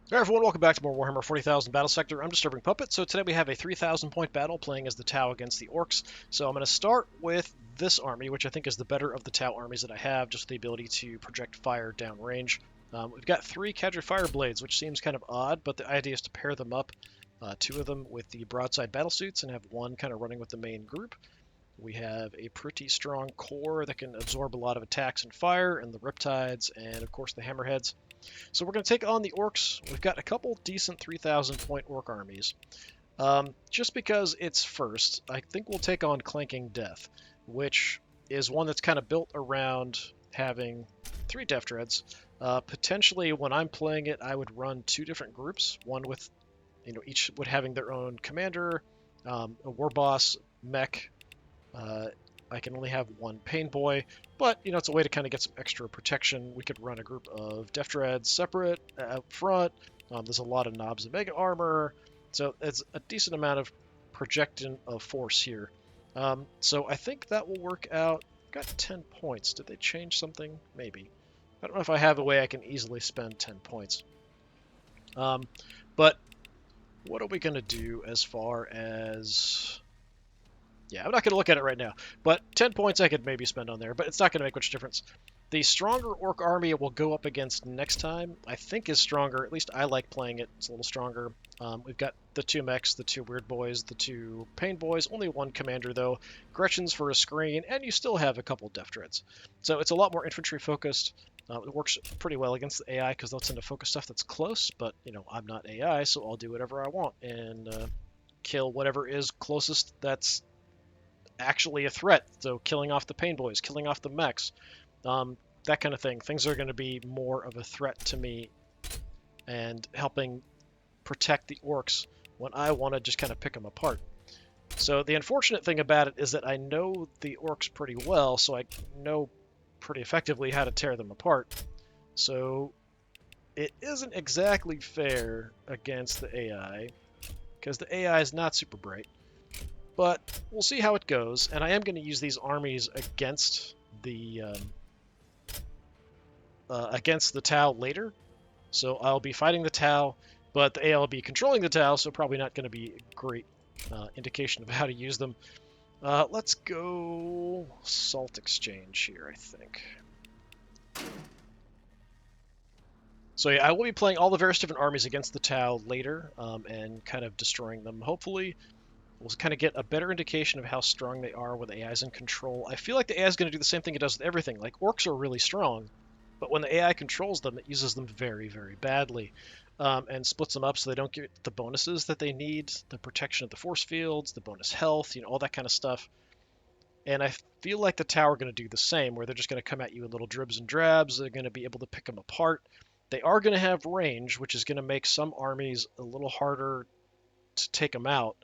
Hey everyone, welcome back to more Warhammer 40,000 Battlesector. I'm DisturbingPuppet. So today we have a 3,000 point battle playing as the Tau against the Orks. So I'm going to start with this army, which I think is the better of the Tau armies that I have, just the ability to project fire downrange. We've got 3 Cadre Fire Blades, which seems kind of odd, but the idea is to pair them up, 2 of them with the broadside battlesuits and have one kind of running with the main group. We have a pretty strong core that can absorb a lot of attacks and fire, and the Riptides, and of course the Hammerheads. So we're going to take on the Orks. We've got a couple decent 3,000 point Ork armies. Just because it's first, I think we'll take on Clanking Death, which is one that's kind of built around having 3 Death Dreads. Potentially, when I'm playing it, I would run 2 different groups, one with, each would having their own commander, a war boss, mech, uh, I can only have one Pain Boy, but it's a way to kind of get some extra protection. We could run a group of Def Dreads separate up front. There's a lot of knobs and mega armor, so it's a decent amount of projection of force here. So I think that will work out. Got 10 points. Did they change something? Maybe. I don't know if I have a way I can easily spend 10 points. But what are we going to do as far as... Yeah, I'm not going to look at it right now, but 10 points I could maybe spend on there, but it's not going to make much difference. The stronger Ork army it will go up against next time, I think is stronger. At least I like playing it. It's a little stronger. We've got the 2 mechs, the 2 weird boys, the 2 pain boys, only 1 commander though, Gretchen's for a screen, and you still have a couple Def Dreads. So it's a lot more infantry focused. It works pretty well against the AI because they'll tend to focus stuff that's close, but I'm not AI, so I'll do whatever I want and kill whatever is closest that's actually a threat. So killing off the pain boys, killing off the mechs, that kind of thing. Things are going to be more of a threat to me and helping protect the Orks when I want to just kind of pick them apart. So the unfortunate thing about it is that I know the Orks pretty well, so I know pretty effectively how to tear them apart. So it isn't exactly fair against the AI, because the AI is not super bright. But we'll see how it goes, and I am going to use these armies against the Tau later. So I'll be fighting the Tau, but the AI will be controlling the Tau, so probably not going to be a great indication of how to use them. Let's go Salt Exchange here, I think. So yeah, I will be playing all the various different armies against the Tau later, and kind of destroying them, hopefully. We'll kind of get a better indication of how strong they are when the AI is in control. I feel like the AI is going to do the same thing it does with everything. Like, Orks are really strong, but when the AI controls them, it uses them very, very badly, and splits them up so they don't get the bonuses that they need, the protection of the force fields, the bonus health, all that kind of stuff. And I feel like the Tower are going to do the same, where they're just going to come at you in little dribs and drabs. They're going to be able to pick them apart. They are going to have range, which is going to make some armies a little harder to take them out.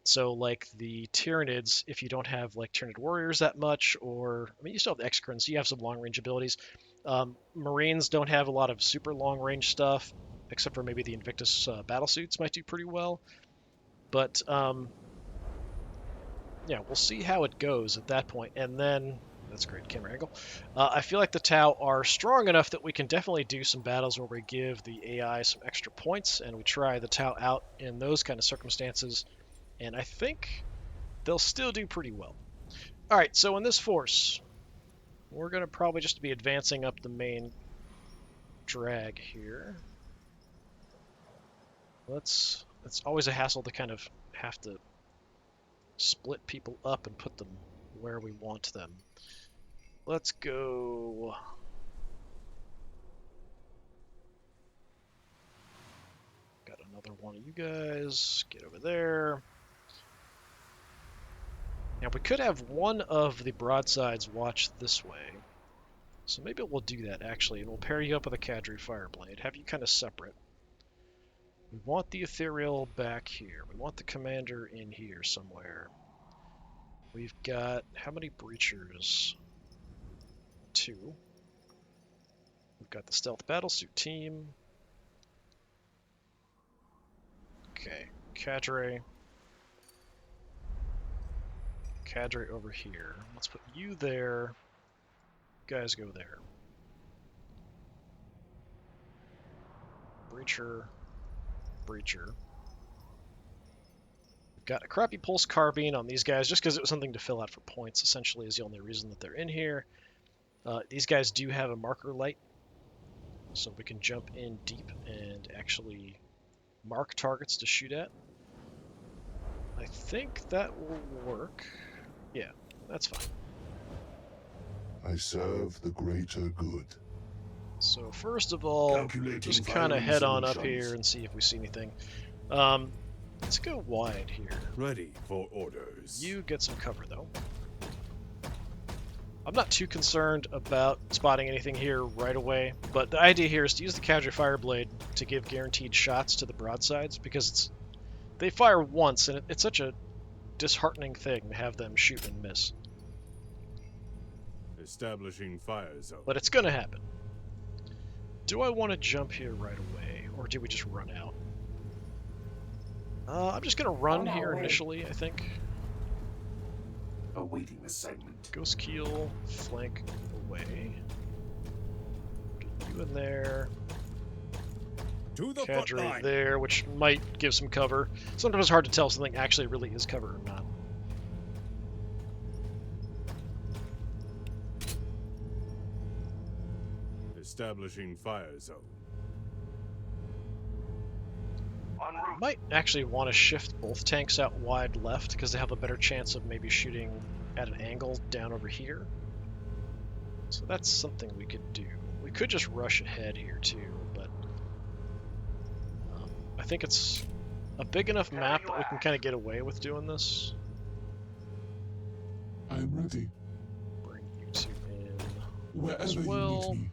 So like the Tyranids, if you don't have like Tyranid warriors that much, or I mean you still have the Exocrines, so you have some long range abilities. Marines don't have a lot of super long range stuff, except for maybe the Invictus battlesuits might do pretty well. But yeah, we'll see how it goes at that point. And then that's great camera angle. I feel like the Tau are strong enough that we can definitely do some battles where we give the AI some extra points and we try the Tau out in those kind of circumstances. And I think they'll still do pretty well. All right, so in this force, we're going to probably just be advancing up the main drag here. It's always a hassle to kind of have to split people up and put them where we want them. Let's go. Got another one of you guys. Get over there. Now, we could have one of the broadsides watch this way. So maybe we'll do that, actually, and we'll pair you up with a Cadre Fireblade. Have you kind of separate. We want the Ethereal back here. We want the Commander in here somewhere. We've got... how many Breachers? 2. We've got the Stealth Battlesuit team. Okay, Cadre. Cadre over here. Let's put you there. You guys go there. Breacher. breacher. We've got a crappy pulse carbine on these guys just because it was something to fill out for points, essentially, is the only reason that they're in here. These guys do have a marker light, so we can jump in deep and actually mark targets to shoot at. I think that will work. Yeah, that's fine. I serve the greater good. So first of all, just kind of head on up here and see if we see anything. Let's go wide here. Ready for orders. You get some cover, though. I'm not too concerned about spotting anything here right away, but the idea here is to use the Cadre Fireblade to give guaranteed shots to the broadsides, because they fire once, and it's such a disheartening thing to have them shoot and miss. Establishing fire zone. But it's going to happen. Do I want to jump here right away, or do we just run out? I'm just going to run here initially, I think. Awaiting assignment. Ghost Keel, flank away. Get you in there. To the front Cadre line. there, which might give some cover. Sometimes it's hard to tell if something actually really is cover or not. Establishing fire zone. Might actually want to shift both tanks out wide left because they have a better chance of maybe shooting at an angle down over here. So that's something we could do. We could just rush ahead here too, but I think it's a big enough map that we can kind of get away with doing this. I'm ready. Bring you two in Wherever as you well. need me.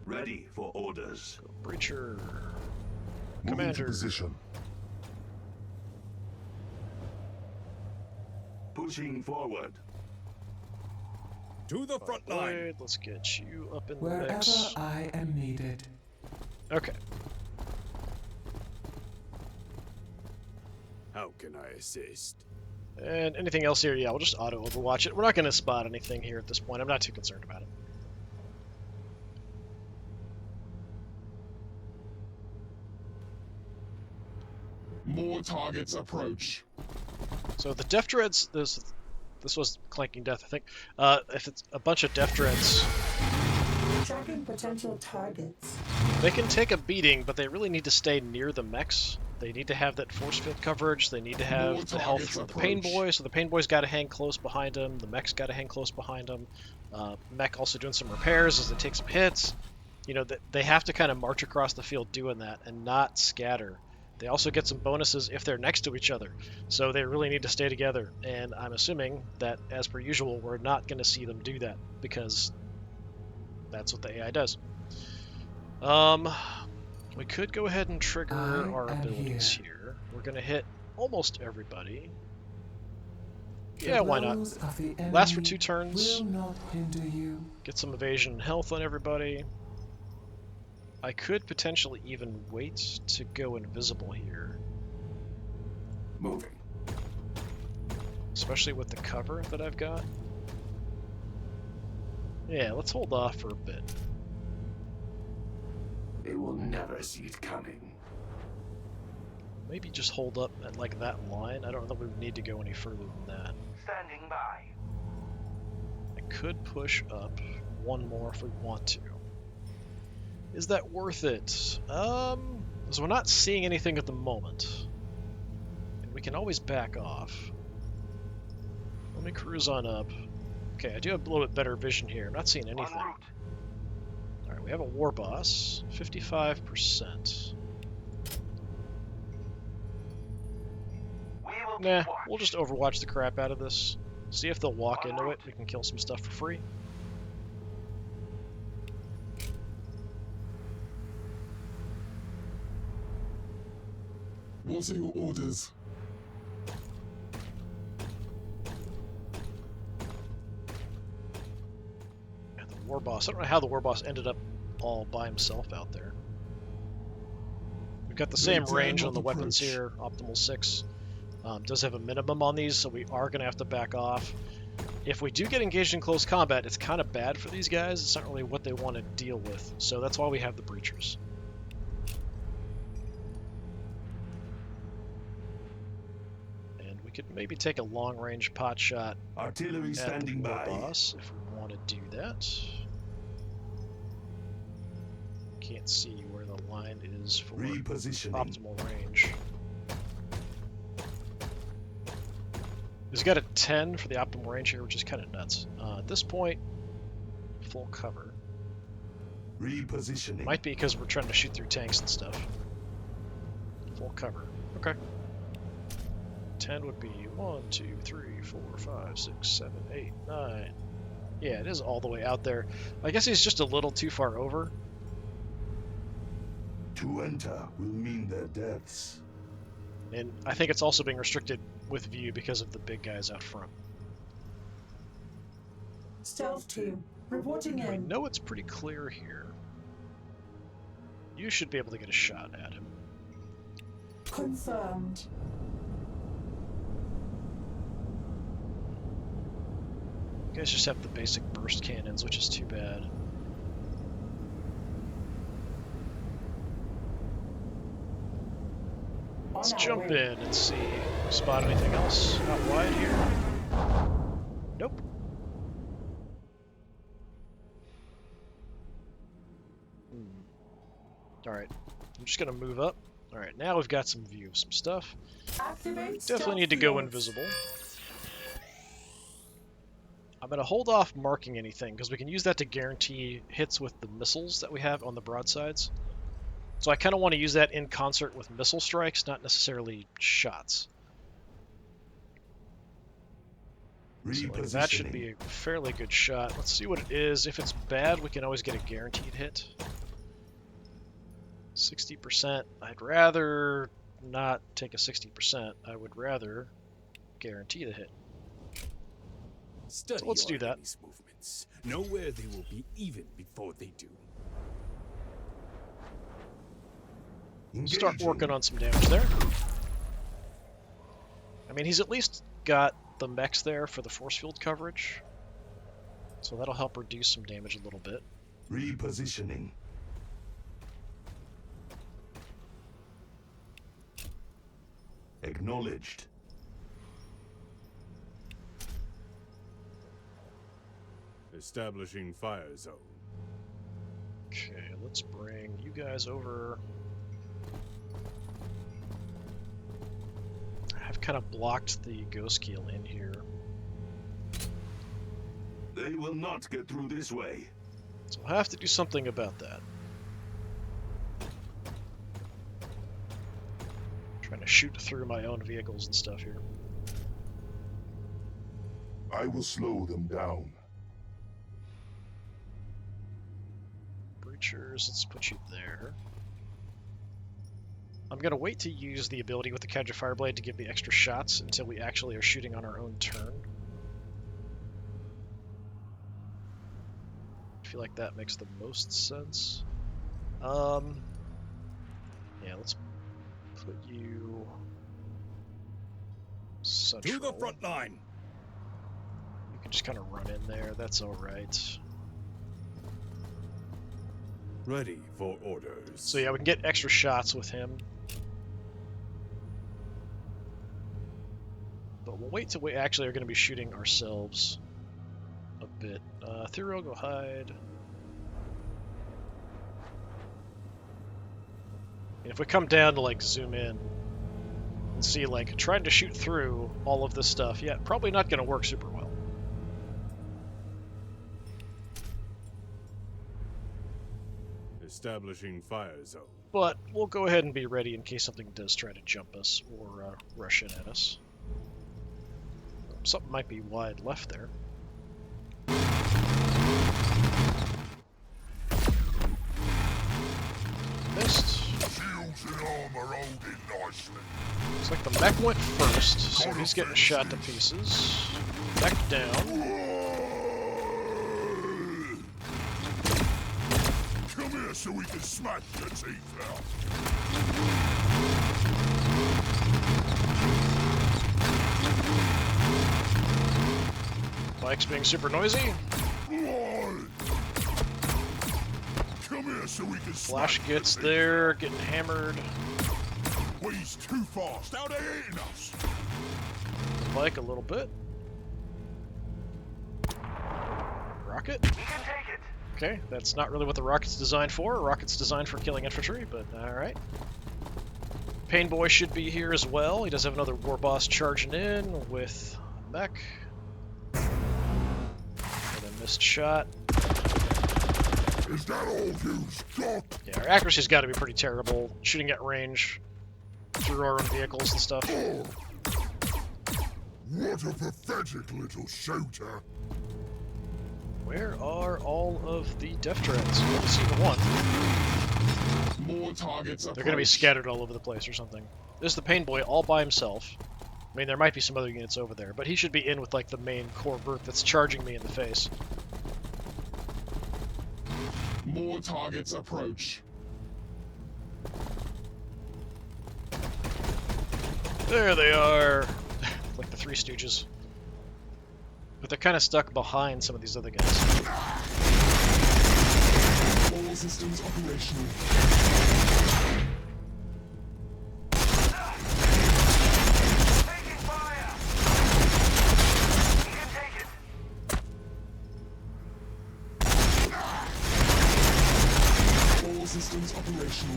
Ready for orders. Breacher. Moving to Commander. position. Pushing forward. To the front line. Blade, let's get you up in the Wherever mix. I am needed. Okay. How can I assist? And anything else here? Yeah, we'll just auto overwatch it. We're not going to spot anything here at this point. I'm not too concerned about it. More targets approach. So the Def Dreads, this was Clanking Death, I think. If it's a bunch of Def Dreads, Tracking potential targets. they can take a beating, but they really need to stay near the mechs. They need to have that force field coverage. They need to have More the health targets from the Pain approach. Boy, so the Pain Boy's got to hang close behind him. The mech's got to hang close behind him. Mech also doing some repairs as they take some hits. You know, they have to kind of march across the field doing that and not scatter. They also get some bonuses if they're next to each other, so they really need to stay together. And I'm assuming that, as per usual, we're not going to see them do that because that's what the AI does. We could go ahead and trigger I our am abilities here. here. We're going to hit almost everybody. The Yeah, why not? blows of the Last for enemy 2 turns. Will not hinder you. Get some evasion and health on everybody. I could potentially even wait to go invisible here, Moving. especially with the cover that I've got. Yeah, let's hold off for a bit. They will never see it coming. Maybe just hold up at like that line. I don't know that we would need to go any further than that. Standing by. I could push up one more if we want to. Is that worth it? So we're not seeing anything at the moment. And we can always back off. Let me cruise on up. Okay, I do have a little bit better vision here. I'm not seeing anything. Alright, we have a war boss. 55%. Nah, we'll just overwatch the crap out of this. See if they'll walk into it. We can kill some stuff for free. What are your orders? And the war boss. I don't know how the war boss ended up all by himself out there. We've got the same Maintain range on the approach. weapons here. Optimal 6. Does have a minimum on these, so we are going to have to back off. If we do get engaged in close combat, it's kind of bad for these guys. It's not really what they want to deal with, so that's why we have the breachers. And we could maybe take a long-range pot shot Artillery at the standing war by. boss if we want to do that. Can't see where the line is for Repositioning. optimal range. He's got a 10 for the optimal range here, which is kind of nuts. At this point, full cover. Repositioning. Might be because we're trying to shoot through tanks and stuff. Full cover. Okay. 10 would be 1, 2, 3, 4, 5, 6, 7, 8, 9. Yeah, it is all the way out there. I guess he's just a little too far over. To enter will mean their deaths. And I think it's also being restricted with view because of the big guys out front. Stealth team, reporting We in. know it's pretty clear here. You should be able to get a shot at him. Confirmed. You guys just have the basic burst cannons, which is too bad. Let's jump in and see. Spot anything else out wide here? Nope. Alright, I'm just gonna move up. Alright, now we've got some view of some stuff. Activate Definitely need to go invisible. I'm gonna hold off marking anything, because we can use that to guarantee hits with the missiles that we have on the broadsides. So I kind of want to use that in concert with missile strikes, not necessarily shots. So like, that should be a fairly good shot. Let's see what it is. If it's bad, we can always get a guaranteed hit. 60%. I'd rather not take a 60%. I would rather guarantee the hit. Study So let's do your that. enemy's movements. Know where they will be even before they do. Start working on some damage there. I mean, he's at least got the mechs there for the force field coverage. So that'll help reduce some damage a little bit. Repositioning. Acknowledged. Establishing fire zone. Okay, let's bring you guys over. I've kind of blocked the ghost keel in here. They will not get through this way. So I'll have to do something about that. Trying to shoot through my own vehicles and stuff here. I will slow them down. Breachers, let's put you there. I'm going to wait to use the ability with the Cadre Fireblade to give the extra shots until we actually are shooting on our own turn. I feel like that makes the most sense. Yeah, let's put you central. To the front line. You can just kind of run in there, that's alright. Ready for orders. So yeah, we can get extra shots with him. But we'll wait till we actually are going to be shooting ourselves a bit. Thuriel, go hide. And if we come down to like zoom in and see like trying to shoot through all of this stuff, yeah, probably not going to work super well. Establishing fire zone. But we'll go ahead and be ready in case something does try to jump us or rush in at us. Something might be wide left there. Missed. Shields and armor holding nicely. Looks like the mech went first, so he's getting shot to pieces. Mech down. Come here so we can smash your teeth out. Mike's being super noisy. Come here so we can Flash smash gets the there, getting hammered. big- He's too fast. How they eating us? Mike a little bit. Rocket. Okay, that's not really what the rocket's designed for. A rocket's designed for killing infantry, but alright. Pain Boy should be here as well. He does have another war boss charging in with a mech. And a missed shot. Is that all you've got? Yeah, our accuracy's got to be pretty terrible. Shooting at range through our own vehicles and stuff. Oh. What a pathetic little shooter. Where are all of the Death Treads? I don't see the one. More targets They're going to be scattered all over the place or something. This is the Pain Boy all by himself. I mean, there might be some other units over there, but he should be in with like the main core group that's charging me in the face. More targets approach. There they are! Like the Three Stooges. But they're kind of stuck behind some of these other guys. All systems operational. All systems operational.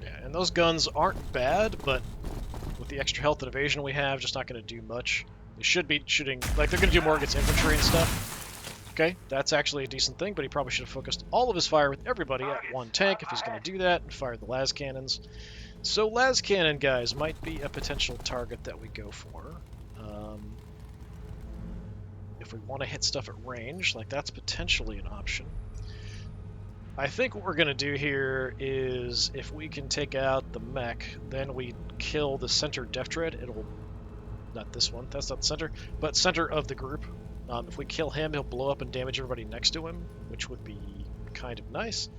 Yeah, and those guns aren't bad, but with the extra health and evasion we have, just not going to do much. They should be shooting, like they're going to do more against infantry and stuff. Okay, that's actually a decent thing, but he probably should have focused all of his fire with everybody at one tank if he's going to do that, and fired the las cannons. So las cannon guys might be a potential target that we go for. If we want to hit stuff at range, like that's potentially an option. I think what we're going to do here is if we can take out the mech, then we kill the center Death Tread. It'll, not this one, that's not the center, but center of the group. If we kill him, he'll blow up and damage everybody next to him, which would be kind of nice.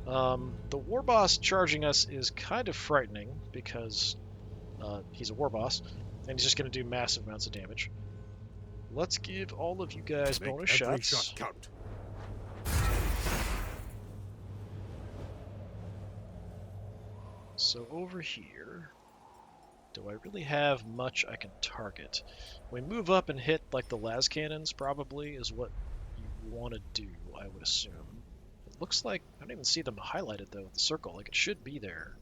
The war boss charging us is kind of frightening because he's a war boss, and he's just going to do massive amounts of damage. Let's give all of you guys Make bonus every shots. shot count. So over here, do I really have much I can target? We move up and hit like the las cannons probably is what you want to do, I would assume. It looks like, I don't even see them highlighted though with the circle, like it should be there.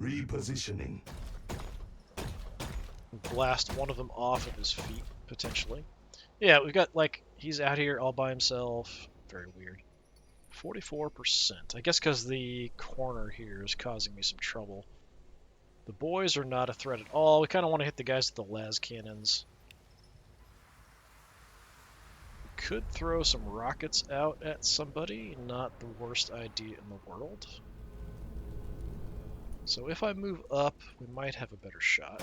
Repositioning. Blast one of them off of his feet, potentially. Yeah, we've got like, he's out here all by himself. Very weird. 44%. I guess because the corner here is causing me some trouble. The boys are not a threat at all. We kind of want to hit the guys with the las cannons. We could throw some rockets out at somebody. Not the worst idea in the world. So if I move up, we might have a better shot.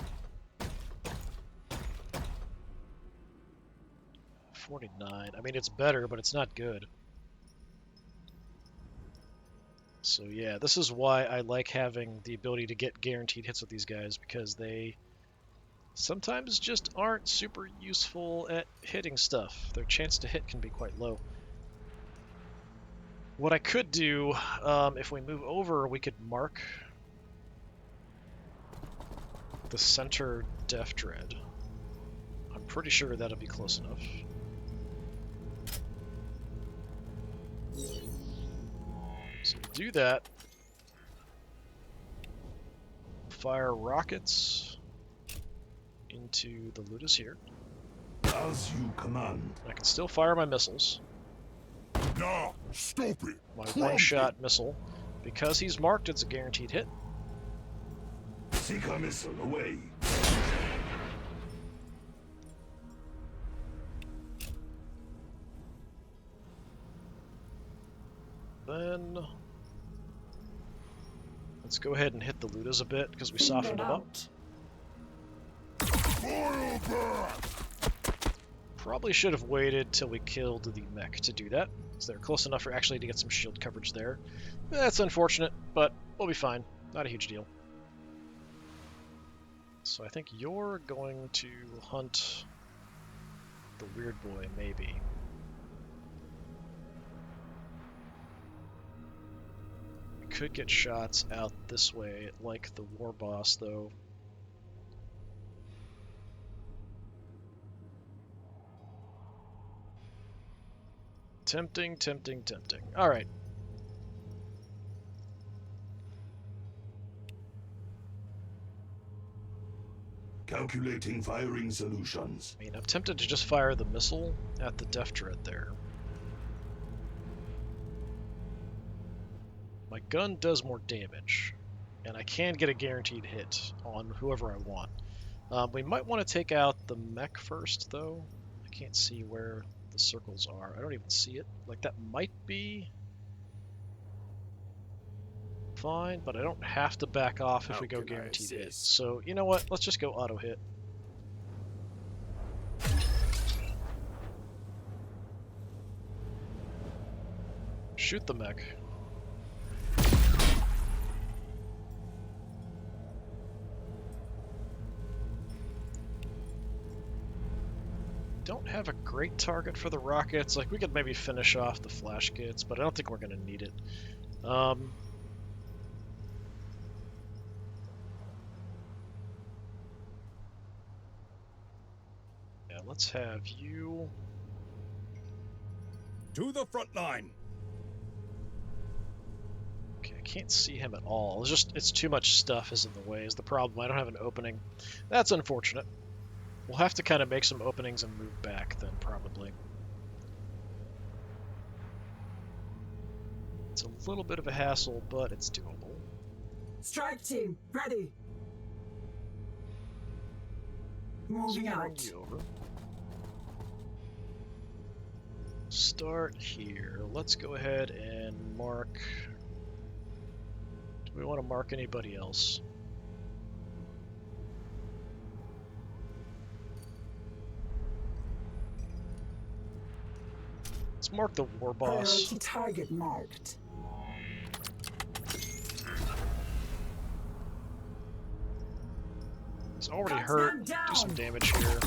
49. I mean, it's better, but it's not good. So yeah, this is why I like having the ability to get guaranteed hits with these guys, because they sometimes just aren't super useful at hitting stuff. Their chance to hit can be quite low. What I could do, if we move over, we could mark the center Death Dread. I'm pretty sure that'll be close enough. So do that. Fire rockets into the Ludas here. As you command. I can still fire my missiles. Nah, stop it. My Clank one-shot missile. Because he's marked, it's a guaranteed hit. Seeker missile away. Then let's go ahead and hit the Ludas a bit because we softened them up. Fire back. Probably should have waited till we killed the mech to do that, so they're close enough for actually to get some shield coverage there. That's unfortunate, but we'll be fine. Not a huge deal. So I think you're going to hunt the weird boy, maybe. We could get shots out this way, like the war boss, though. Tempting, tempting, tempting. Alright. Calculating firing solutions. I mean, I'm tempted to just fire the missile at the Def Dread there. My gun does more damage, and I can get a guaranteed hit on whoever I want. We might want to take out the mech first, though. I can't see where the circles are. I don't even see it. Like, that might be fine, but I don't have to back off if we go guaranteed hit. So, you know what? Let's just go auto hit. Shoot the mech. Don't have a great target for the rockets. Like, we could maybe finish off the flash kits, but I don't think we're going to need it. Yeah, let's have you... To the front line. Okay, I can't see him at all. It's too much stuff is in the way is the problem. I don't have an opening. That's unfortunate. We'll have to kind of make some openings and move back then, probably. It's a little bit of a hassle, but it's doable. Strike team, ready. Moving Bring out. you over. Start here. Let's go ahead and mark... Do we want to mark anybody else? Let's mark the war boss. Priority target marked. He's already Cut hurt. them down. Do some damage here.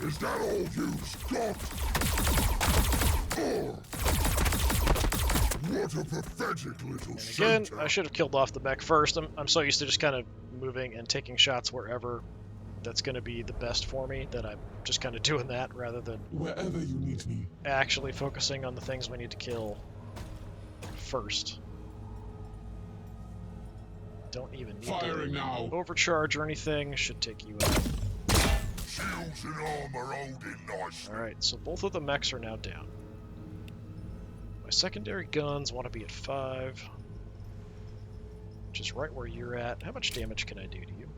Is that all you've got? Oh. What a pathetic little And again, center. I should have killed off the mech first. I'm so used to just kind of moving and taking shots wherever that's going to be the best for me that I'm just kind of doing that rather than Wherever you need me. actually focusing on the things we need to kill first. Don't even need Firing to now. overcharge or anything. Should take you out. Shields and armor holding nicely. Alright, so both of the mechs are now down. My secondary guns want to be at 5, which is right where you're at. How much damage can I do to you?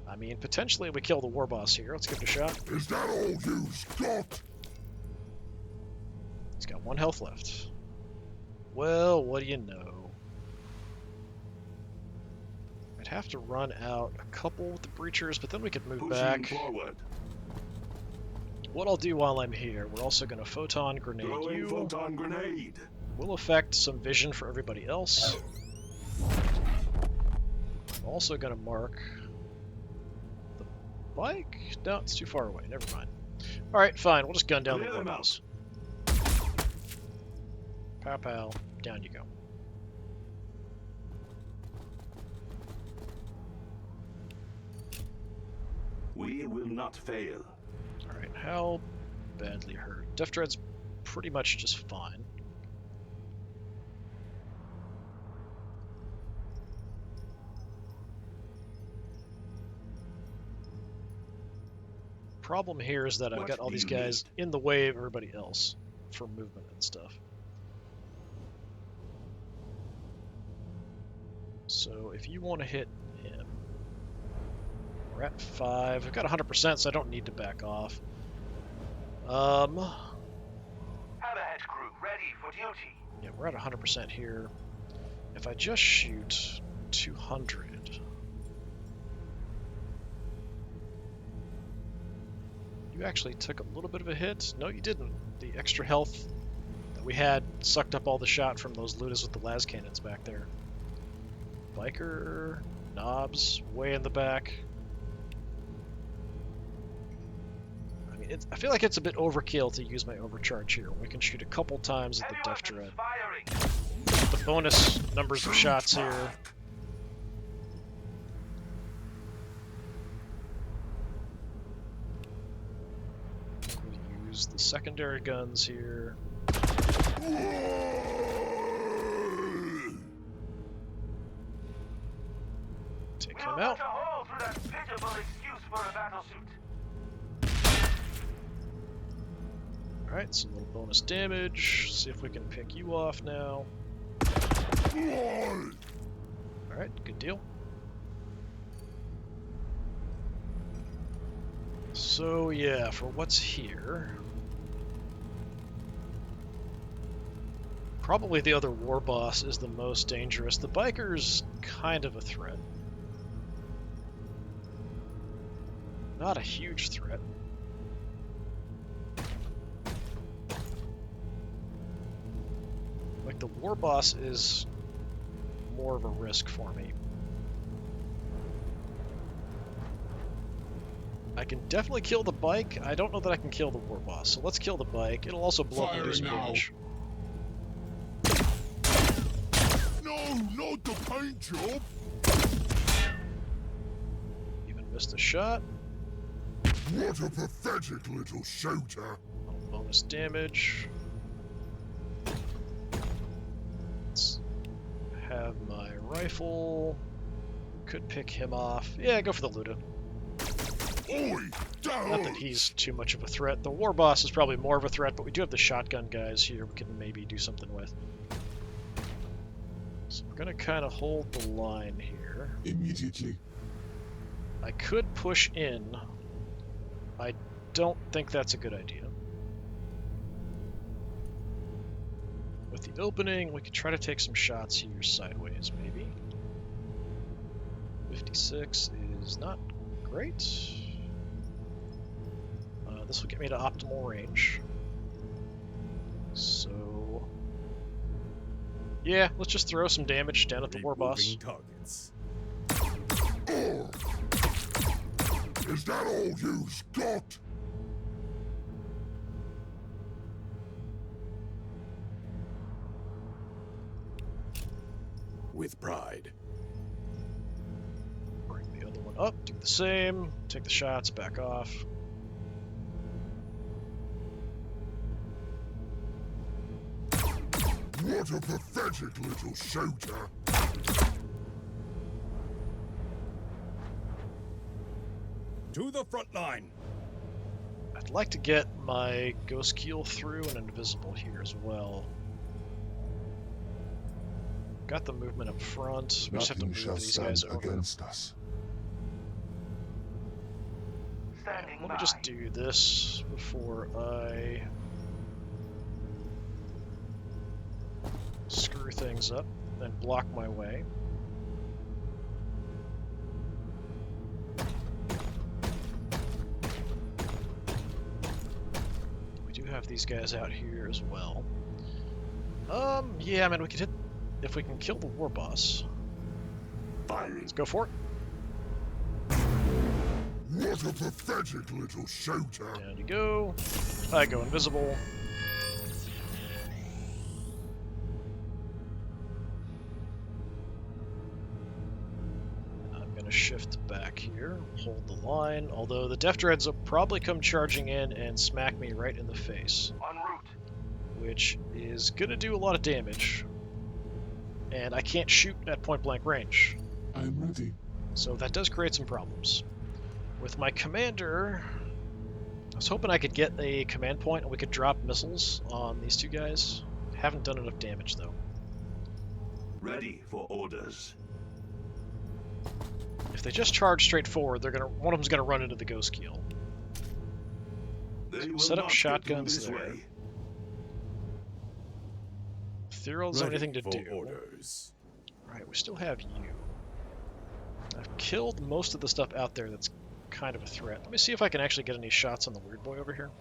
I mean, potentially we kill the war boss here. Let's give it a shot. Is that all you've got? He's got 1 health left. Well, what do you know? I'd have to run out a couple with the breachers, but then we could move Pushing back. forward. What I'll do while I'm here, we're also going to photon grenade Throwing you. photon grenade. Will affect some vision for everybody else. I'm also going to mark the bike. No, it's too far away. Never mind. All right, fine. We'll just gun down Clear the them out. warboss. Pow pow. Down you go. We will not fail. All right. How badly hurt? Def Dread's pretty much just fine. Problem here is that I've What got all do these you guys in the way of everybody else for movement and stuff. So if you want to hit him, we're at 5. I've got 100%, so I don't need to back off. Hammerhead crew ready for duty. Yeah, we're at 100% here. If I just shoot 200, you actually took a little bit of a hit. No, you didn't. The extra health that we had sucked up all the shot from those Ludas with the las cannons back there. Biker, knobs, way in the back. I feel like it's a bit overkill to use my overcharge here. We can shoot a couple times at the Death Dread. The bonus numbers of shots here. We'll use the secondary guns here. Take him out. Alright, some little bonus damage. See if we can pick you off now. Alright, good deal. So yeah, for what's here, probably the other war boss is the most dangerous. The biker's kind of a threat. Not a huge threat. Like, the war boss is more of a risk for me. I can definitely kill the bike. I don't know that I can kill the war boss, so let's kill the bike. It'll also blow up and do some damage. No, not the paint job. Even missed a shot. What a pathetic little shooter. Bonus damage. Let's have my rifle. Could pick him off. Yeah, go for the Luda. Oi, Not that he's too much of a threat. The war boss is probably more of a threat, but we do have the shotgun guys here we can maybe do something with. So we're gonna kind of hold the line here. Immediately. I could push in. I don't think that's a good idea. With the opening, we could try to take some shots here sideways, maybe. 56 is not great. This will get me to optimal range. So, yeah, let's just throw some damage down at the war boss. Targets. Is that all you've got? With pride. Bring the other one up, do the same, take the shots, back off. What a pathetic little shooter. To the front line. I'd like to get my Ghost Keel through and invisible here as well. Got the movement up front. We just have to move these guys over. Against us. Let me just do this before I screw things up and block my way. We do have these guys out here as well. Yeah, I mean, we could hit, if we can kill the war boss. Let's go for it. What a pathetic little shooter. Down you go. I go invisible. I'm gonna shift back here, hold the line, although the Death Dreads will probably come charging in and smack me right in the face. En route. Which is gonna do a lot of damage. And I can't shoot at point blank range. I'm ready. So that does create some problems. With my commander, I was hoping I could get a command point and we could drop missiles on these two guys. Haven't done enough damage though. Ready for orders. If they just charge straight forward, they're gonna one of them's gonna run into the Ghost Keel. They will Set up not shotguns get through this there. way. Therial doesn't have anything to for do. orders. Right, we still have you. I've killed most of the stuff out there that's kind of a threat. Let me see if I can actually get any shots on the weird boy over here.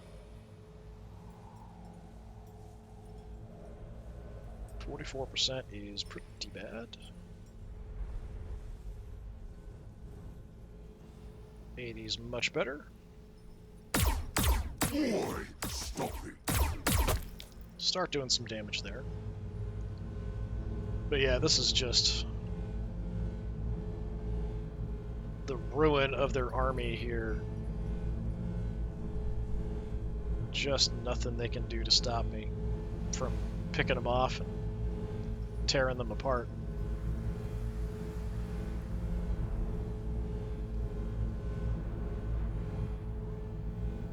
44% is pretty bad. 80 is much better. Boy, stop it. Start doing some damage there. But yeah, this is just the ruin of their army here. Just nothing they can do to stop me from picking them off and tearing them apart.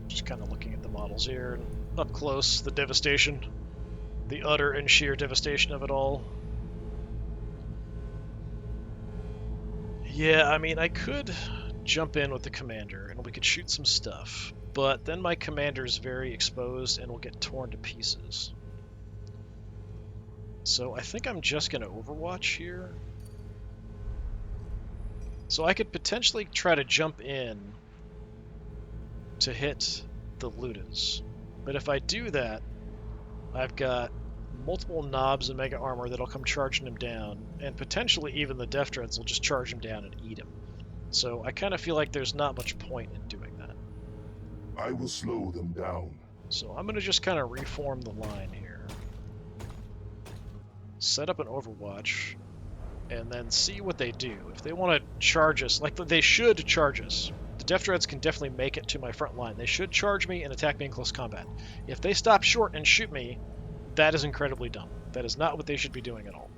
Just kind of looking at the models here, and up close, the devastation. The utter and sheer devastation of it all. Yeah, I mean, I could jump in with the commander, and we could shoot some stuff, but then my commander's very exposed and will get torn to pieces. So I think I'm just going to Overwatch here. So I could potentially try to jump in to hit the Ludas. But if I do that, I've got multiple knobs and mega armor that'll come charging him down, and potentially even the Death Dreads will just charge him down and eat him. So I kind of feel like there's not much point in doing that. I will slow them down. So I'm going to just kind of reform the line here. Set up an Overwatch, and then see what they do. If they want to charge us, like they should charge us. The Death Dreads can definitely make it to my front line. They should charge me and attack me in close combat. If they stop short and shoot me, that is incredibly dumb. That is not what they should be doing at all.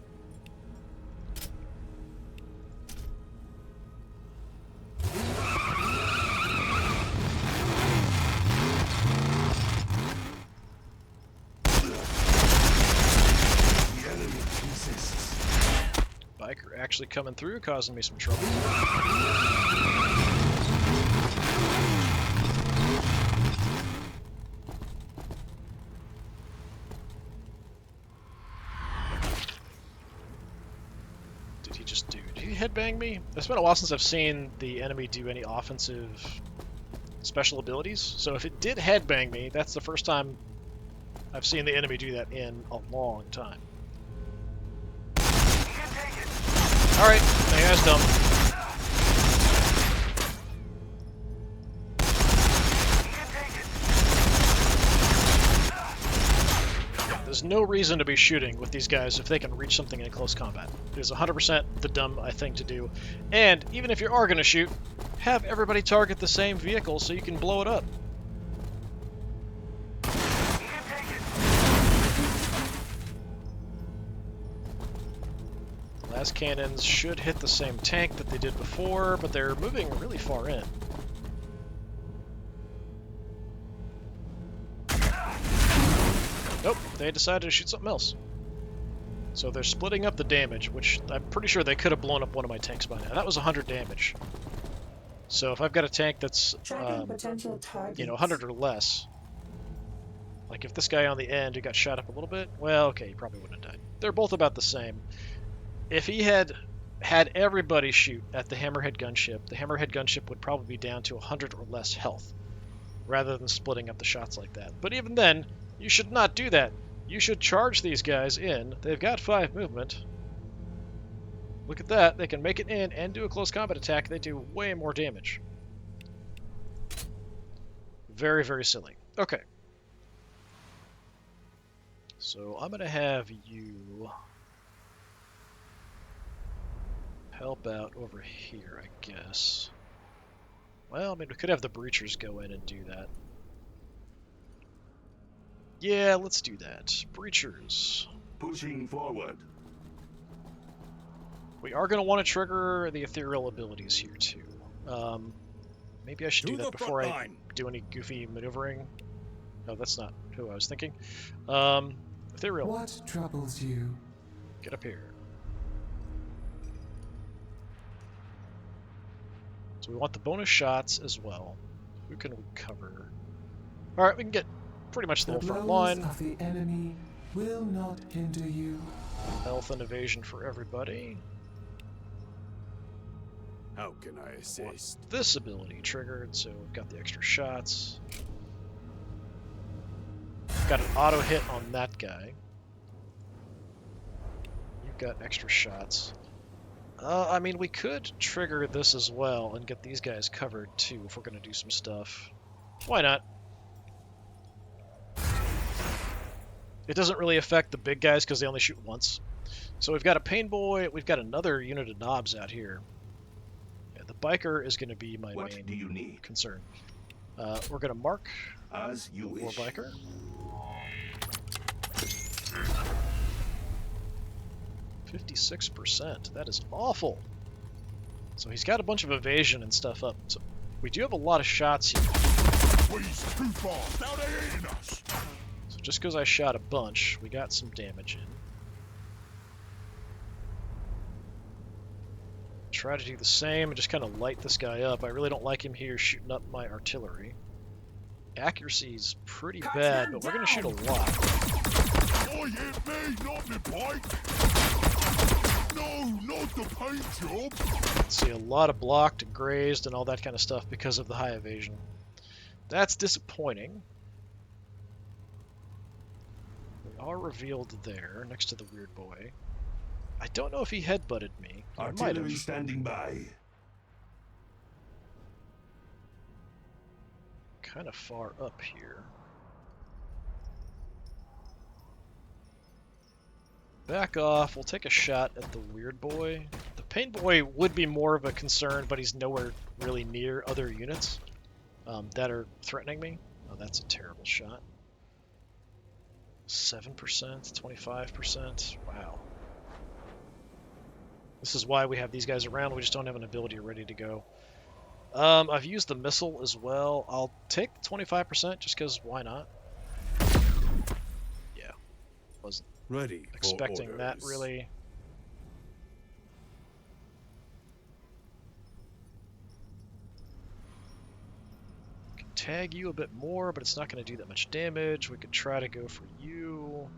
Biker actually coming through, causing me some trouble. Did he headbang me? It's been a while since I've seen the enemy do any offensive special abilities. So if it did headbang me, that's the first time I've seen the enemy do that in a long time. Alright, that guy's dumb. There's no reason to be shooting with these guys if they can reach something in close combat. It is 100% the dumb thing to do. And even if you are going to shoot, have everybody target the same vehicle so you can blow it up. Las cannons should hit the same tank that they did before, but they're moving really far in. Nope, they decided to shoot something else. So they're splitting up the damage, which I'm pretty sure they could have blown up one of my tanks by now. That was 100 damage. So if I've got a tank that's, you know, 100 or less, like if this guy on the end who got shot up a little bit, well, okay, he probably wouldn't have died. They're both about the same. If he had everybody shoot at the Hammerhead gunship, the Hammerhead gunship would probably be down to 100 or less health, rather than splitting up the shots like that. But even then, you should not do that. You should charge these guys in. They've got 5 movement. Look at that. They can make it in and do a close combat attack. They do way more damage. Very, very silly. Okay. So I'm going to have you help out over here, I guess. Well, I mean, we could have the Breachers go in and do that. Yeah, let's do that. Breachers. Pushing forward. We are going to want to trigger the ethereal abilities here, too. Maybe I should do that before I do any goofy maneuvering. No, that's not who I was thinking. Ethereal. What troubles you? Get up here. So we want the bonus shots as well. Who can we cover? Alright, we can get pretty much the whole front line. Of the enemy will not hinder you. Health and evasion for everybody. How can I assist? This ability triggered, so we've got the extra shots. Got an auto hit on that guy. You've got extra shots. I mean, we could trigger this as well and get these guys covered too if we're going to do some stuff. Why not? It doesn't really affect the big guys because they only shoot once. So we've got a pain boy. We've got another unit of knobs out here. Yeah, the biker is going to be my What main do you need? concern. We're going to mark As you more wish. biker. %. That is awful. So he's got a bunch of evasion and stuff up. So we do have a lot of shots here. He's too fast. Now they're hitting us. So just because I shot a bunch, we got some damage in. Try to do the same and just kind of light this guy up. I really don't like him here shooting up my artillery. Accuracy's pretty bad, but we're going to shoot a lot. Oh, hit me, not the bike. No, not the paint job. See, a lot of blocked and grazed and all that kind of stuff because of the high evasion. That's disappointing. We are revealed there, next to the weird boy. I don't know if he headbutted me. He might Artillery have. standing by. Kind of far up here. Back off. We'll take a shot at the weird boy. The pain boy would be more of a concern, but he's nowhere really near other units that are threatening me. Oh, that's a terrible shot. 7%, 25%. Wow. This is why we have these guys around. We just don't have an ability ready to go. I've used the missile as well. I'll take 25% just because why not? Yeah. Wasn't Ready for expecting that orders. really. Can tag you a bit more, but it's not going to do that much damage. We could try to go for you.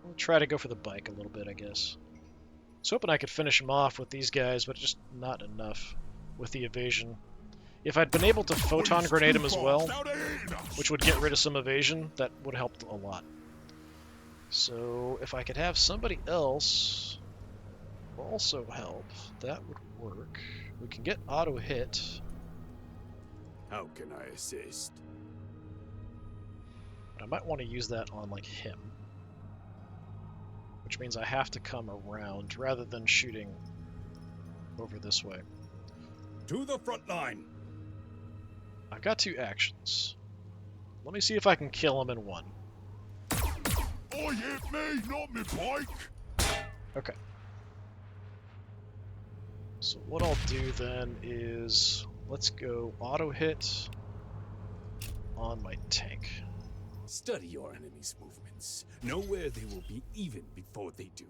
We'll try to go for the bike a little bit, I guess. I was hoping I could finish him off with these guys, but just not enough with the evasion. If I'd been able to photon grenade him as well, Now they're hitting us. which would get rid of some evasion, that would help a lot. So if I could have somebody else also help, that would work. We can get auto hit. How can I assist? But I might want to use that on like him. Which means I have to come around rather than shooting over this way. To the front line. I've got 2 actions. Let me see if I can kill him in one. Oh, hit me, not me bike. Okay. So what I'll do then is let's go auto hit on my tank. Study your enemy's movements. Know where they will be even before they do.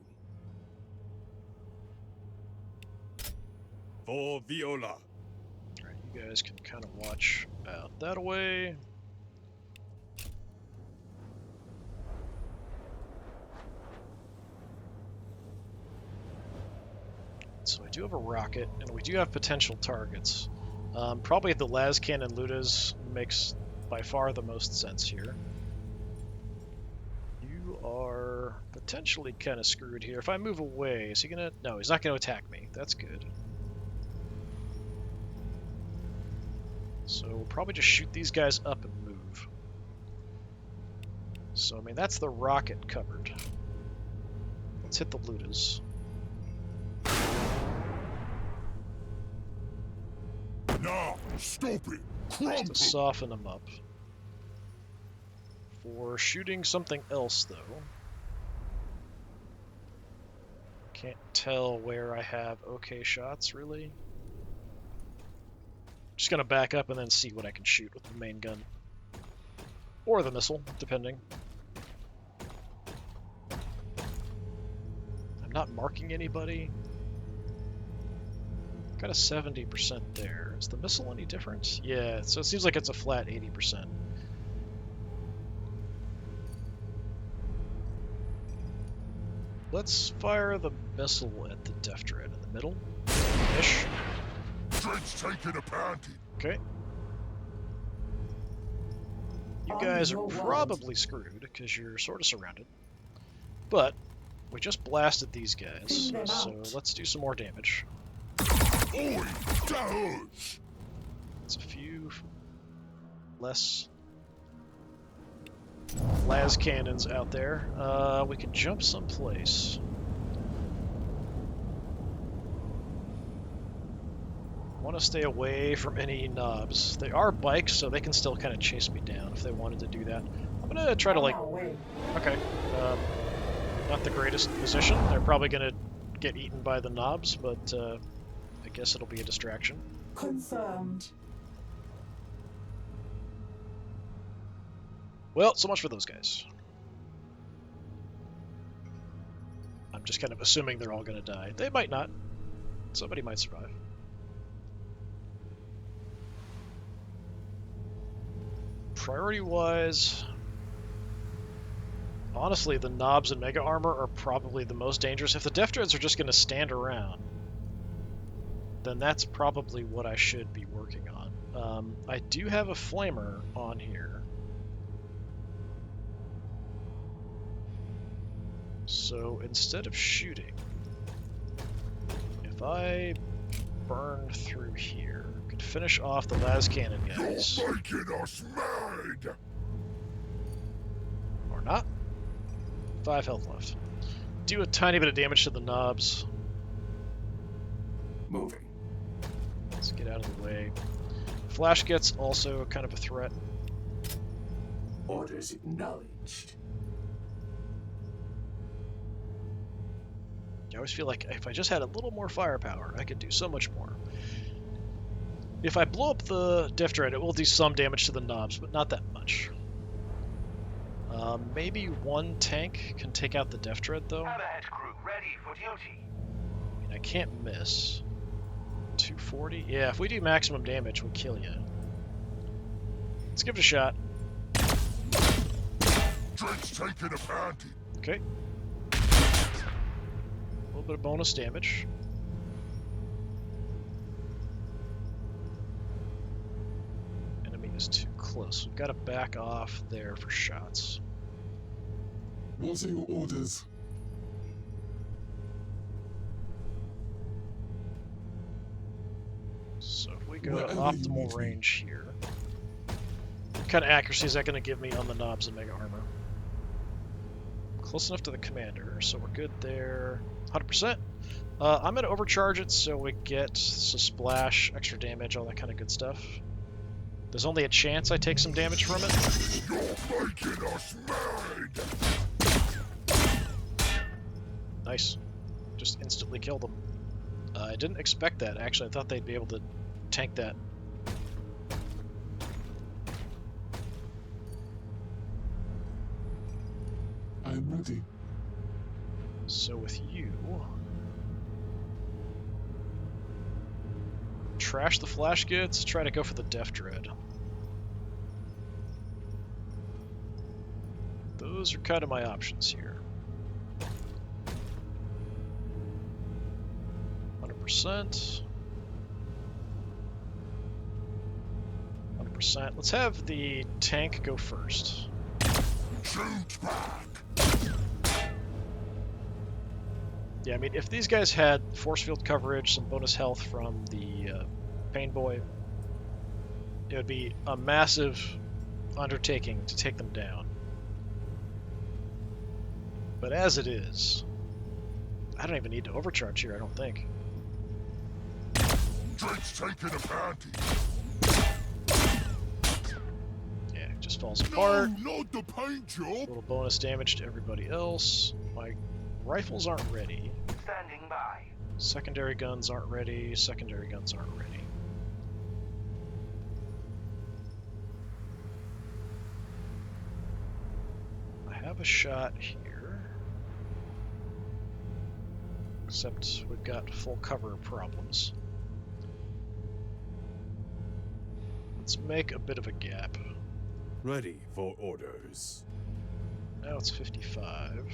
For Viola. Alright, you guys can kind of watch out that way. So I do have a rocket, and we do have potential targets. Probably the las cannon Ludas makes by far the most sense here. You are potentially kind of screwed here. If I move away, is he gonna... No, he's not gonna attack me. That's good. So we'll probably just shoot these guys up and move. So, I mean, that's the rocket covered. Let's hit the Ludas. Now, stop it. Just Crumple. to soften them up. For shooting something else, though. Can't tell where I have okay shots, really. Just gonna back up and then see what I can shoot with the main gun. Or the missile, depending. I'm not marking anybody. Got a 70% there. Is the missile any different? Yeah, so it seems like it's a flat 80%. Let's fire the missile at the Death Dread in the middle. Ish. Dread's taking a pounding. Okay. You guys are probably screwed because you're sort of surrounded. But we just blasted these guys, so let's do some more damage. Oi, that hurts. It's a few less. las cannons out there. We could jump someplace. Want to stay away from any knobs. They are bikes, so they can still kind of chase me down if they wanted to do that. I'm gonna try to like. Okay. Not the greatest position. They're probably gonna get eaten by the knobs, but I guess it'll be a distraction. Confirmed. Well, so much for those guys. I'm just kind of assuming they're all gonna die. They might not. Somebody might survive. Priority-wise, honestly, the knobs and mega armor are probably the most dangerous. If the Death Dreads are just going to stand around, then that's probably what I should be working on. I do have a flamer on here. So instead of shooting, if I burn through here, could finish off the las cannon guys. You're making us mad! Or not. 5 health left. Do a tiny bit of damage to the knobs. Moving. Let's get out of the way. Flash gets also kind of a threat. Orders acknowledged. I always feel like if I just had a little more firepower, I could do so much more. If I blow up the Death Dread, it will do some damage to the knobs, but not that much. Maybe one tank can take out the Death Dread, though. Hammerhead crew ready for duty. I mean, I can't miss. 240? Yeah, if we do maximum damage, we'll kill you. Let's give it a shot. Drake's taking a panty. Okay. A little bit of bonus damage. Enemy is too close. We've got to back off there for shots. What are your orders? So if we go to Wherever you optimal need me. range here, what kind of accuracy is that going to give me on the knobs and mega armor? Close enough to the commander, so we're good there. 100%. I'm going to overcharge it so we get splash, extra damage, all that kind of good stuff. There's only a chance I take some damage from it. You're making us mad! Nice. Just instantly killed them. I didn't expect that, actually. I thought they'd be able to tank that. I'm ready. So with you... trash the flash goods, try to go for the Death Dread. Those are kind of my options here. 100%. 100%. Let's have the tank go first. Shoot back! Yeah, I mean, if these guys had force field coverage, some bonus health from the Pain Boy, it would be a massive undertaking to take them down. But as it is, I don't even need to overcharge here, I don't think. Drake's taking a panty. Yeah, it just falls apart. No, not the paint A job! little bonus damage to everybody else. My rifles aren't ready. Standing by. Secondary guns aren't ready. Secondary guns aren't ready. I have a shot here. Except we've got full cover problems. Let's make a bit of a gap. Ready for orders. Now it's 55.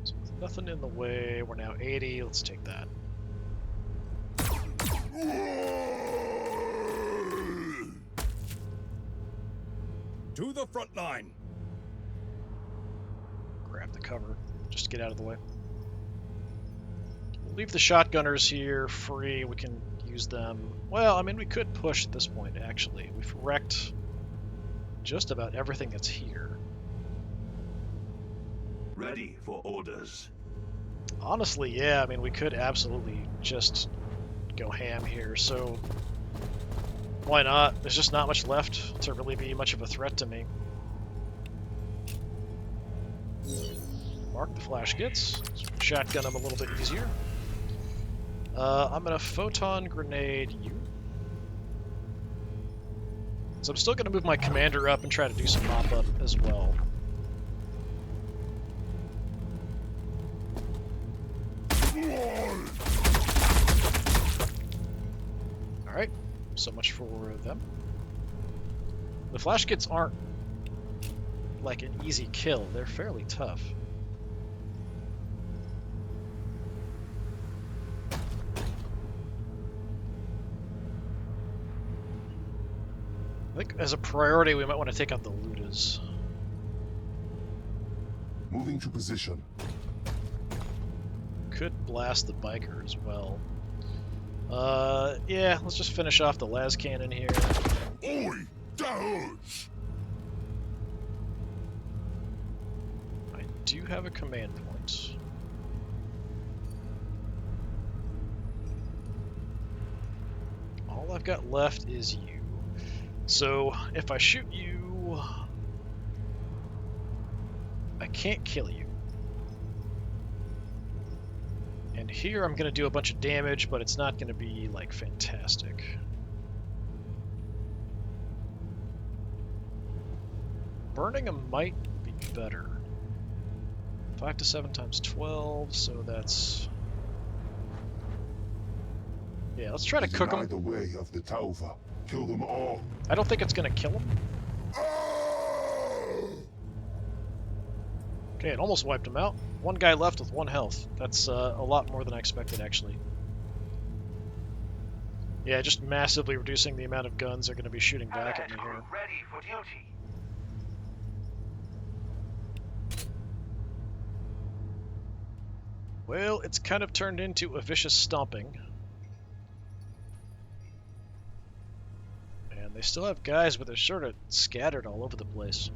So with nothing in the way, we're now 80. Let's take that. To the front line. Grab the cover, just to get out of the way. We'll leave the shotgunners here free. We can use them. Well, I mean, we could push at this point, actually. We've wrecked just about everything that's here. Ready for orders. Honestly, yeah, I mean, we could absolutely just go ham here, so why not? There's just not much left to really be much of a threat to me. Mark the flash gets. Shotgun them a little bit easier. I'm gonna photon grenade you. So I'm still gonna move my commander up and try to do some mop-up as well. Alright, so much for them. The flash kits aren't like an easy kill, they're fairly tough. I think as a priority we might want to take out the looters. Moving to position. Could blast the biker as well. Yeah, let's just finish off the las cannon here. Oi! That hurts! I do have a command point. All I've got left is you. So if I shoot you, I can't kill you. And here I'm going to do a bunch of damage, but it's not going to be, like, fantastic. Burning them might be better. 5 to 7 times 12, so that's... Yeah, let's try to cook Deny them. the way of the Tauva. Kill them all. I don't think it's going to kill them. Okay, it almost wiped him out. One guy left with 1 health. That's a lot more than I expected, actually. Yeah, just massively reducing the amount of guns they're going to be shooting back at me Alert here. crew ready for duty. Well, it's kind of turned into a vicious stomping. And they still have guys, but they're sort of scattered all over the place.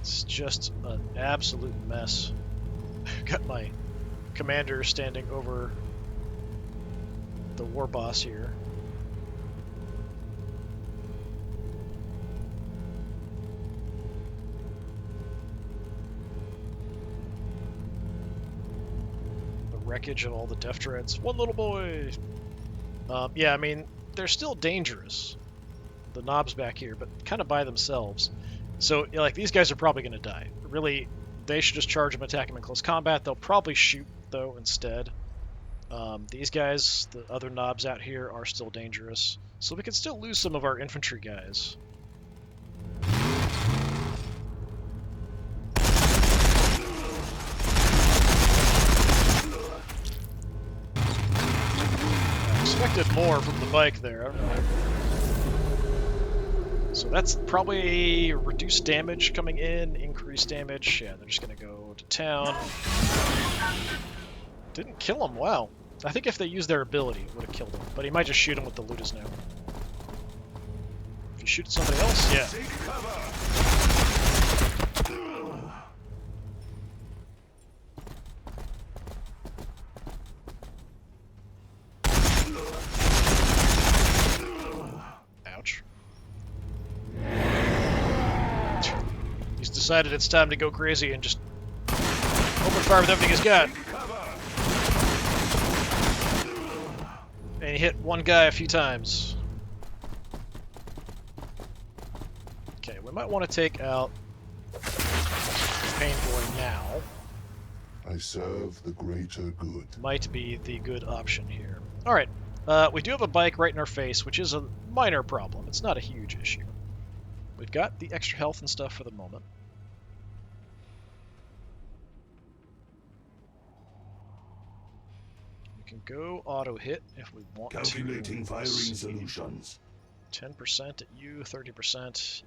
It's just an absolute mess. I've got my commander standing over the war boss here. The wreckage of all the death dreads. One little boy! Yeah, I mean, they're still dangerous. The knobs back here, but kind of by themselves. So, yeah, like, these guys are probably going to die. Really, they should just charge them, attack them in close combat. They'll probably shoot, though, instead. These guys, the other knobs out here, are still dangerous. So we can still lose some of our infantry guys. I expected more from the bike there. I don't know. So that's probably reduced damage coming in, increased damage. Yeah, they're just going to go to town. Didn't kill him, wow. I think if they used their ability, it would have killed him. But he might just shoot him with the Ludas now. If you shoot somebody else, yeah. Take cover. Ouch. He's decided it's time to go crazy and just open fire with everything he's got. And he hit one guy a few times. Okay, we might want to take out Pain Boy now. I serve the greater good. Might be the good option here. Alright, we do have a bike right in our face, which is a minor problem. It's not a huge issue. We've got the extra health and stuff for the moment. We can go auto hit if we want Calculating to. firing Let's see. solutions. 10% at you, 30%.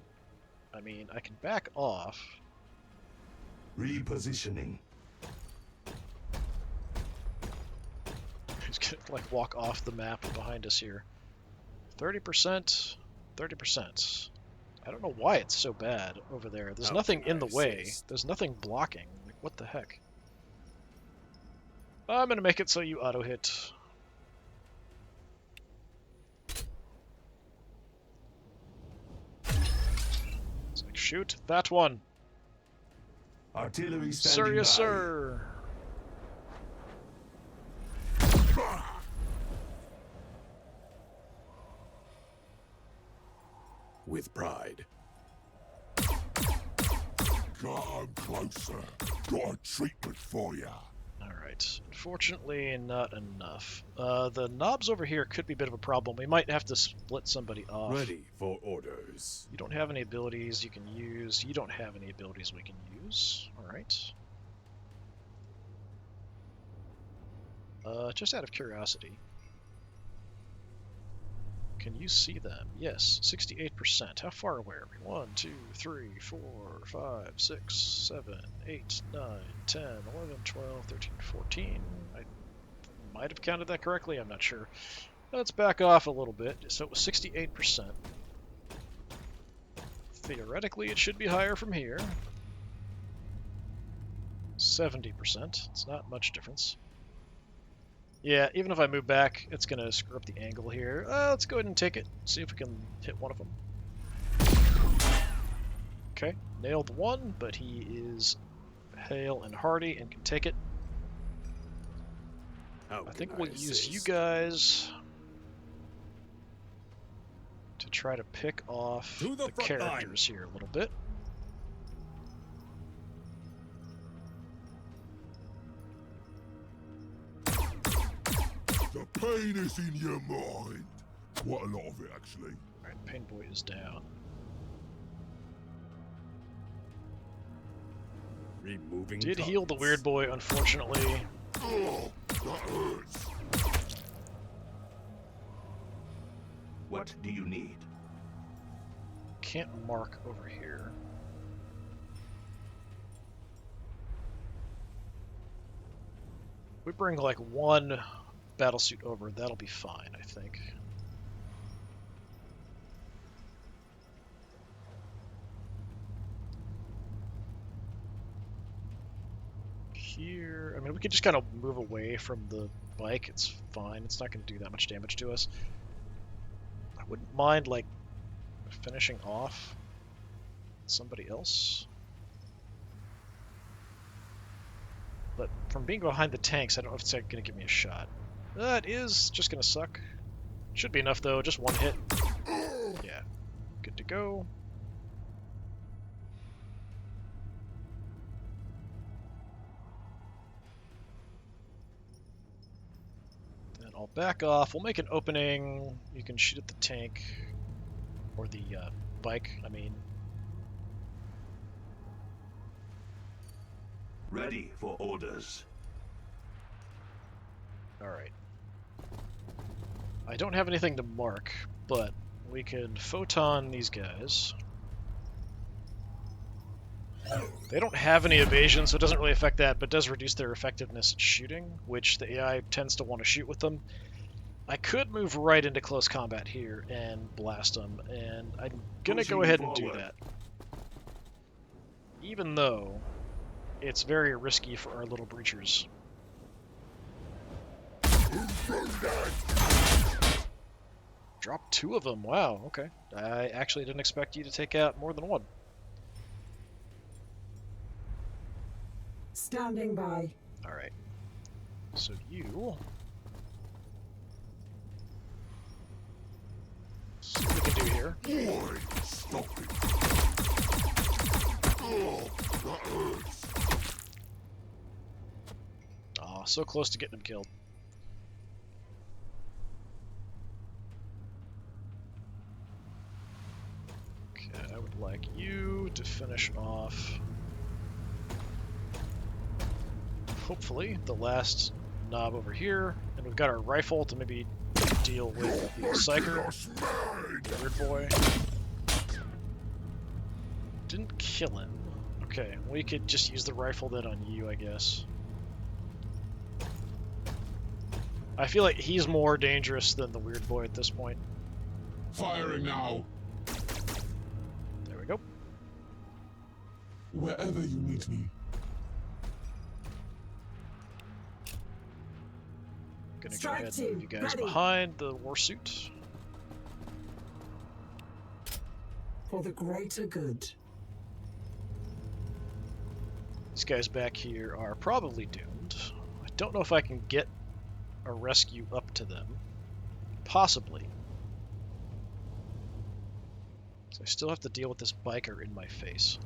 I mean, I can back off. Repositioning. He's gonna like walk off the map behind us here. 30%, 30%. I don't know why it's so bad over there. There's How nothing can in the I way. assist? There's nothing blocking. Like, what the heck? I'm gonna make it so you auto hit. It's like, shoot that one. Artillery Sir, standing yes, by. sir. With pride. Come closer. Got a treatment for ya. Alright, unfortunately not enough. The knobs over here could be a bit of a problem. We might have to split somebody off. Ready for orders. You don't have any abilities you can use. You don't have any abilities we can use. Alright. Just out of curiosity. Can you see them? Yes, 68%. How far away are we? 1, 2, 3, 4, 5, 6, 7, 8, 9, 10, 11, 12, 13, 14. I might have counted that correctly. I'm not sure. Let's back off a little bit. So it was 68%. Theoretically, it should be higher from here. 70%. It's not much difference. Yeah, even if I move back, it's going to screw up the angle here. Let's go ahead and take it. See if we can hit one of them. Okay, nailed one, but he is hale and hearty and can take it. How I think can we'll I use you assist? guys to try to pick off To the the front line. characters here a little bit. The pain is in your mind. Quite a lot of it, actually. Alright, Pain Boy is down. Removing Did heal the tongues. Weird Boy, unfortunately. Oh, that hurts. What do you need? Can't mark over here. We bring like one battlesuit over, that'll be fine, I think. Here, I mean, we could just kind of move away from the bike, it's fine. It's not going to do that much damage to us. I wouldn't mind, like, finishing off somebody else. But from being behind the tanks, I don't know if it's going to give me a shot. That is just going to suck. Should be enough, though. Just one hit. Yeah. Good to go. Then I'll back off. We'll make an opening. You can shoot at the tank. Or the bike, I mean. Ready for orders. Alright. I don't have anything to mark, but we can photon these guys. They don't have any evasion, so it doesn't really affect that, but does reduce their effectiveness at shooting, which the AI tends to want to shoot with them. I could move right into close combat here and blast them, and I'm gonna go ahead and do that. Even though it's very risky for our little breachers. Drop two of them. Wow, okay. I actually didn't expect you to take out more than one. Standing by. Alright. So you... see what we can do here. Boy, stop it. Oh, that hurts. Aw, so close to getting him killed. Okay, I would like you to finish off, hopefully, the last knob over here. And we've got our rifle to maybe deal with the Psyker. Just mine. Weird boy. Didn't kill him. Okay, we could just use the rifle then on you, I guess. I feel like he's more dangerous than the weird boy at this point. Firing now. There we go. Wherever you need me. Gonna go Strike ahead and move team, you guys ready. behind the warsuit. For the greater good. These guys back here are probably doomed. I don't know if I can get a rescue up to them. Possibly. So I still have to deal with this biker in my face.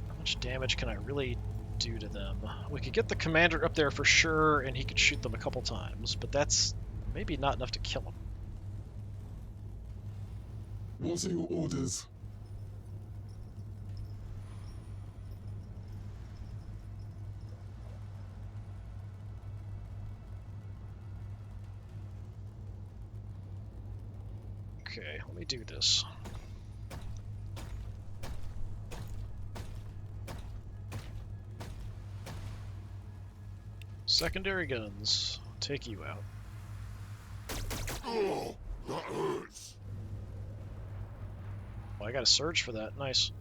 How much damage can I really do to them? We could get the commander up there for sure, and he could shoot them a couple times, but that's maybe not enough to kill him. What are your orders? Okay, let me do this. Secondary guns, take you out. Oh, that hurts. Oh, I got a surge for that. Nice.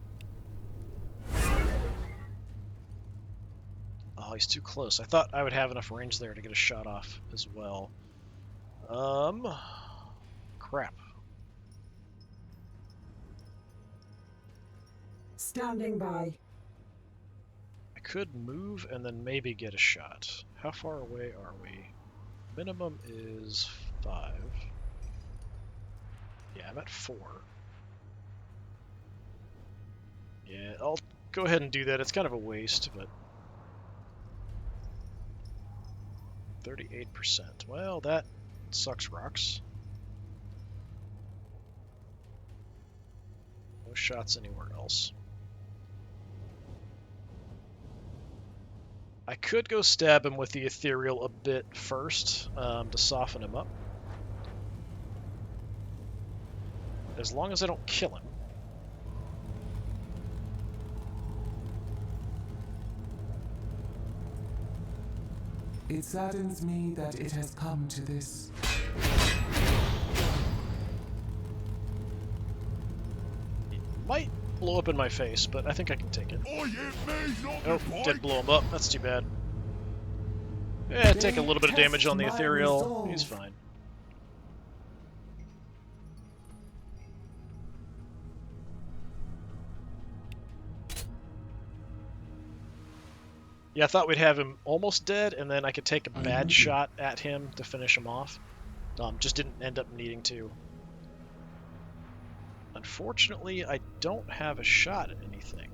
Oh, he's too close. I thought I would have enough range there to get a shot off as well. Crap. Standing by. I could move and then maybe get a shot. How far away are we? Minimum is 5. Yeah, I'm at 4. Yeah, I'll go ahead and do that. It's kind of a waste, but 38%. Well, that sucks rocks. No shots anywhere else. I could go stab him with the ethereal a bit first to soften him up. As long as I don't kill him. It saddens me that it has come to this. He might blow up in my face, but I think I can take it. Oh, yeah, me, not Nope, me did blow him up. That's too bad. Yeah, take a little bit of damage on the Test my ethereal. resolve. He's fine. Yeah, I thought we'd have him almost dead, and then I could take a bad shot at him to finish him off. Just didn't end up needing to. Unfortunately, I don't have a shot at anything.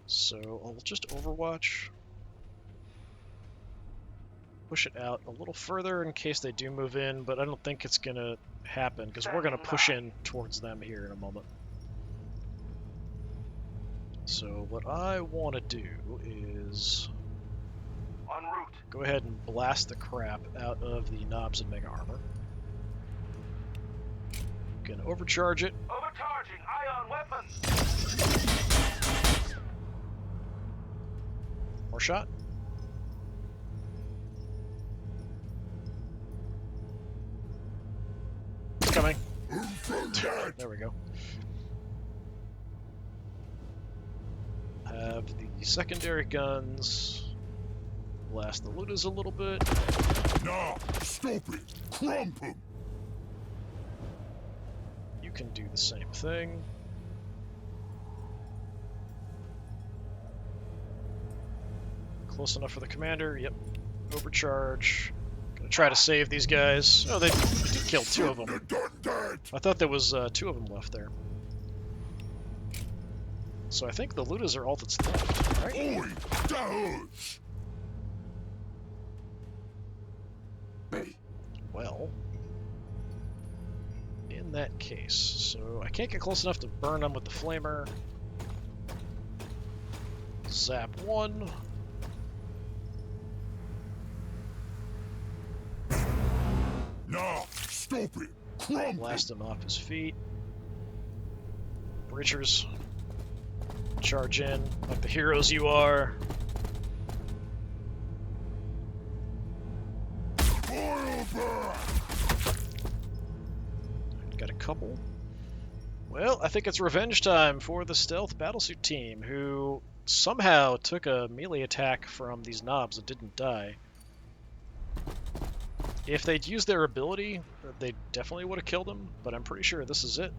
So I'll just Overwatch. Push it out a little further in case they do move in, but I don't think it's going to happen because we're going to push in towards them here in a moment. So what I want to do is En route. go ahead and blast the crap out of the knobs and mega armor. Gonna overcharge it. Overcharging ion weapons. More shot. It's coming. There we go. Have the secondary guns blast the looters a little bit. Nah, stop it. Crump 'em. You can do the same thing. Close enough for the commander. Yep. Overcharge. Gonna try to save these guys. Oh, they did kill 2 of They're them. done dead. I thought there was 2 of them left there. So I think the looters are all that's left, right? Oi, that hurts. Well, in that case, so I can't get close enough to burn them with the flamer. Zap 1. Nah, stop it. Crump 'em. Blast him off his feet. breachers. Charge in like the heroes you are. Got a couple. Well, I think it's revenge time for the stealth battlesuit team, who somehow took a melee attack from these knobs and didn't die. If they'd used their ability, they definitely would have killed him, but I'm pretty sure this is it.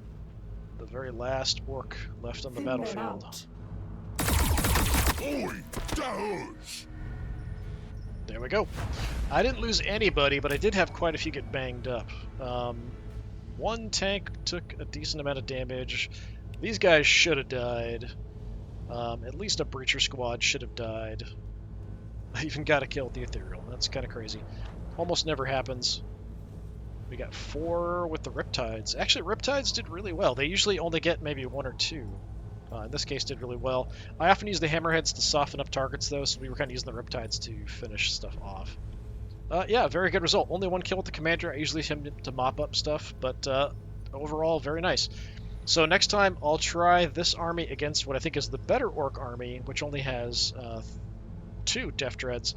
The very last orc left on the battlefield. Oi, does. There we go. I didn't lose anybody, but I did have quite a few get banged up. One tank took a decent amount of damage. These guys should have died. At least a breacher squad should have died. I even got a kill with the ethereal. That's kind of crazy. Almost never happens. We got 4 with the Riptides. Actually, Riptides did really well. They usually only get maybe 1 or 2. In this case, did really well. I often use the Hammerheads to soften up targets, though, so we were kind of using the Riptides to finish stuff off. Yeah, very good result. Only 1 kill with the Commander. I usually use him to mop up stuff, but overall, very nice. So next time, I'll try this army against what I think is the better Orc army, which only has 2 Death Dreads,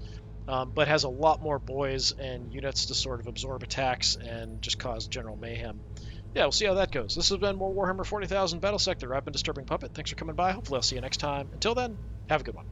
but has a lot more boys and units to sort of absorb attacks and just cause general mayhem. Yeah, we'll see how that goes. This has been more Warhammer 40,000 Battlesector. I've been Disturbing Puppet. Thanks for coming by. Hopefully I'll see you next time. Until then, have a good one.